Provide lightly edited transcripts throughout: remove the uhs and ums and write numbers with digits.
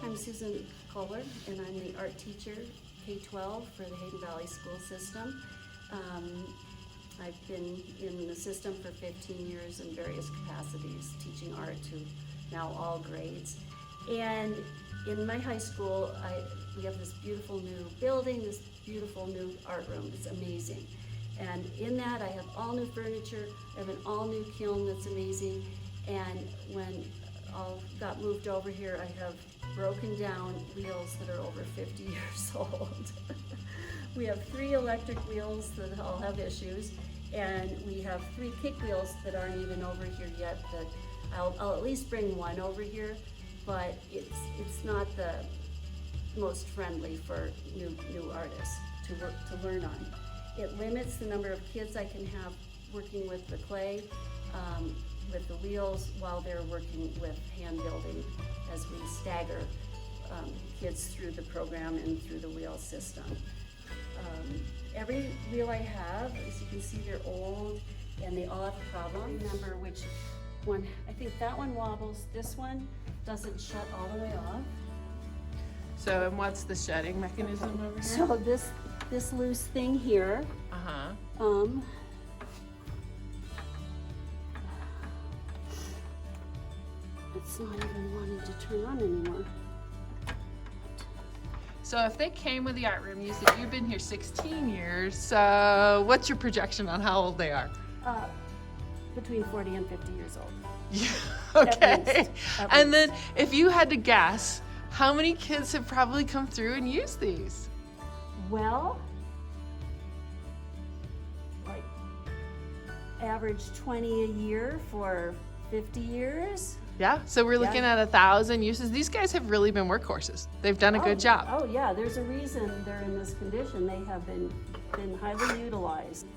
I'm Susan Kohler, and I'm the art teacher, K-12 for the Hayden Valley School System. I've been in the system for 15 years in various capacities, teaching art to now all grades. And in my high school, we have this beautiful new building, this beautiful new art room. It's amazing. And in that, I have all new furniture. I have an all new kiln that's amazing. And when all got moved over here, I have broken down wheels that are over 50 years old. We have 3 electric wheels that all have issues, and we have 3 kick wheels that aren't even over here yet. That I'll at least bring one over here, but it's not the most friendly for new artists to learn on. It limits the number of kids I can have working with the clay, with the wheels, while they're working with hand building, as we stagger kids through the program and through the wheel system. Every wheel I have, as you can see, they're old and they all have a problem. Remember which one. I think that one wobbles. This one doesn't shut all the way off. So, and what's the shutting mechanism over here? So this loose thing here, it's not even wanting to turn on anymore. So if they came with the art room, you said you've been here 16 years, what's your projection on how old they are? Between 40 and 50 years old. Yeah, okay. And then if you had to guess, how many kids have probably come through and used these? Well, like average 20 a year for 50 years. Yeah, so we're looking at 1,000 uses. These guys have really been workhorses. They've done a good job. Oh yeah, there's a reason they're in this condition. They have been highly utilized.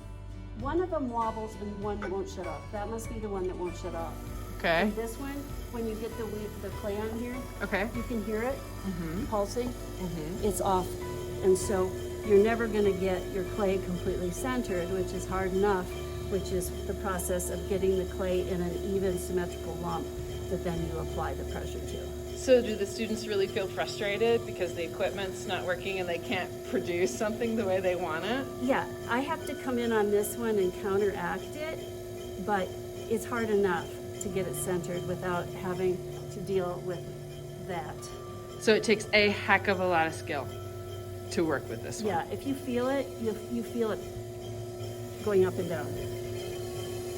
One of them wobbles and one won't shut off. That must be the one that won't shut off. Okay. And this one, when you get the clay on here, okay, you can hear it pulsing. It's off, and so you're never going to get your clay completely centered, which is hard enough, which is the process of getting the clay in an even symmetrical lump that then you apply the pressure to. So do the students really feel frustrated because the equipment's not working and they can't produce something the way they want it? Yeah, I have to come in on this one and counteract it, but it's hard enough to get it centered without having to deal with that. So it takes a heck of a lot of skill to work with this one. Yeah, if you feel it, you feel it going up and down.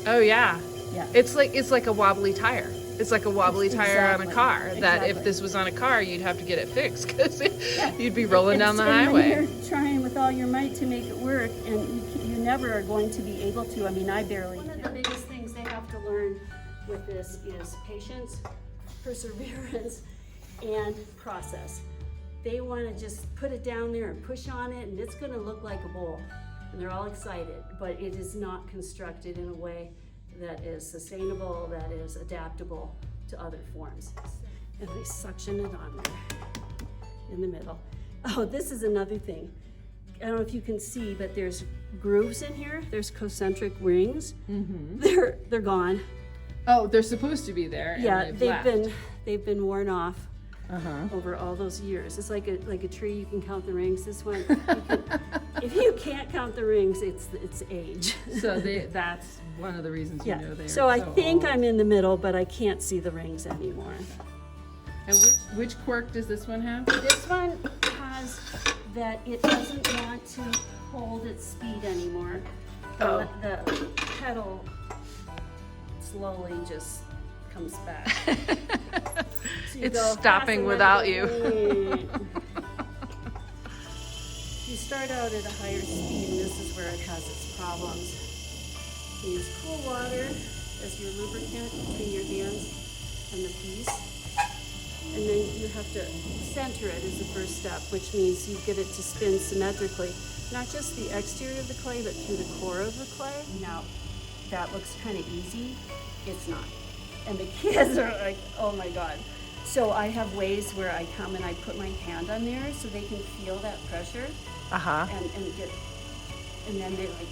Oh yeah. Yeah. It's like a wobbly tire. It's like a wobbly tire on a car. That if this was on a car, you'd have to get it fixed because you'd be rolling down the highway. When you're trying with all your might to make it work, and you never are going to be able to. I mean, I barely. One of the biggest things they have to learn with this is patience, perseverance, and process. They want to just put it down there and push on it, and it's going to look like a bowl. And they're all excited, but it is not constructed in a way that is sustainable, that is adaptable to other forms. And I suction it on there in the middle. Oh, this is another thing. I don't know if you can see, but there's grooves in here. There's concentric rings. They're gone. Oh, they're supposed to be there. And Yeah, they've been worn off over all those years. It's like a tree. You can count the rings. This one, if you can't count the rings, it's age. So that's one of the reasons you know they are so I think old. I'm in the middle, but I can't see the rings anymore. And which quirk does this one have? This one has that it doesn't want to hold its speed anymore. The pedal slowly just comes back. So It's stopping without you. You start out at a higher speed, and this is where it has its problems. You use cool water as your lubricant between your hands and the piece. And then you have to center it as the first step, which means you get it to spin symmetrically, not just the exterior of the clay, but through the core of the clay. Now, that looks kind of easy. It's not. And the kids are like, oh my God. So I have ways where I come and I put my hand on there so they can feel that pressure and then they're like,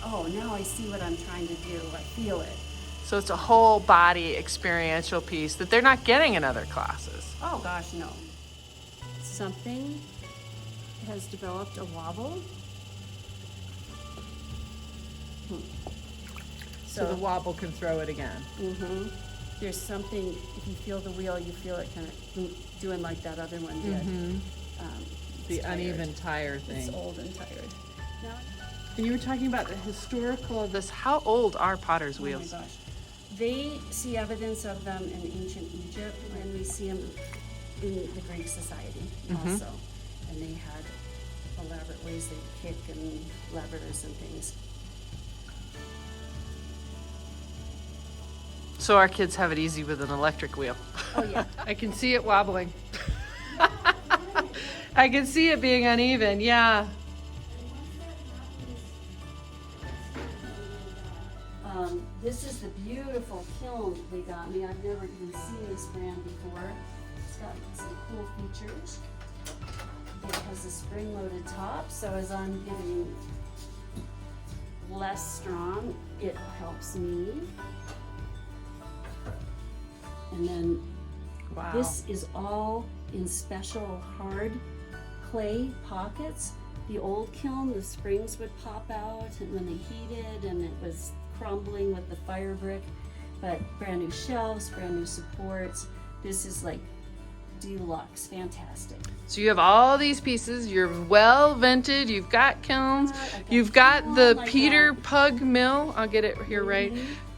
oh, now I see what I'm trying to do. I feel it. So it's a whole body experiential piece that they're not getting in other classes. Oh gosh, no. something has developed a wobble. So the wobble can throw it again. Mm-hmm. There's something, if you feel the wheel, you feel it kind of doing like that other one did. The It's tired. uneven tire thing. It's old and tired. Now, And you were talking about the historical of this. How old are potter's wheels? oh my gosh. They see evidence of them in ancient Egypt, and we see them in the Greek society also. And they had elaborate ways they kick and levers and things. So our kids have it easy with an electric wheel. Oh yeah. I can see it wobbling. I can see it being uneven, yeah. This is the beautiful kiln they got me. I've never even seen this brand before. It's got some cool features. It has a spring-loaded top, so as I'm getting less strong, it helps me. And then Wow. this is all in special hard clay pockets. The old kiln, the springs would pop out and when they heated, and it was crumbling with the fire brick. But brand new shelves, brand new supports. This is like deluxe, fantastic. So you have all these pieces, you're well vented, you've got kilns, I've got you've got kiln the like Peter that. Pug mill. I'll get it here right.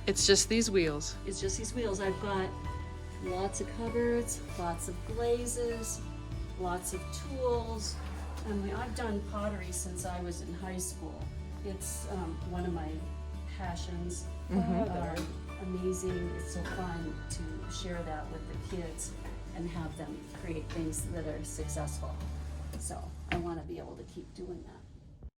It's just these wheels. It's just these wheels. I've got lots of cupboards, lots of glazes, lots of tools. I've done pottery since I was in high school. It's one of my passions. Are amazing. It's so fun to share that with the kids and have them create things that are successful. So I want to be able to keep doing that.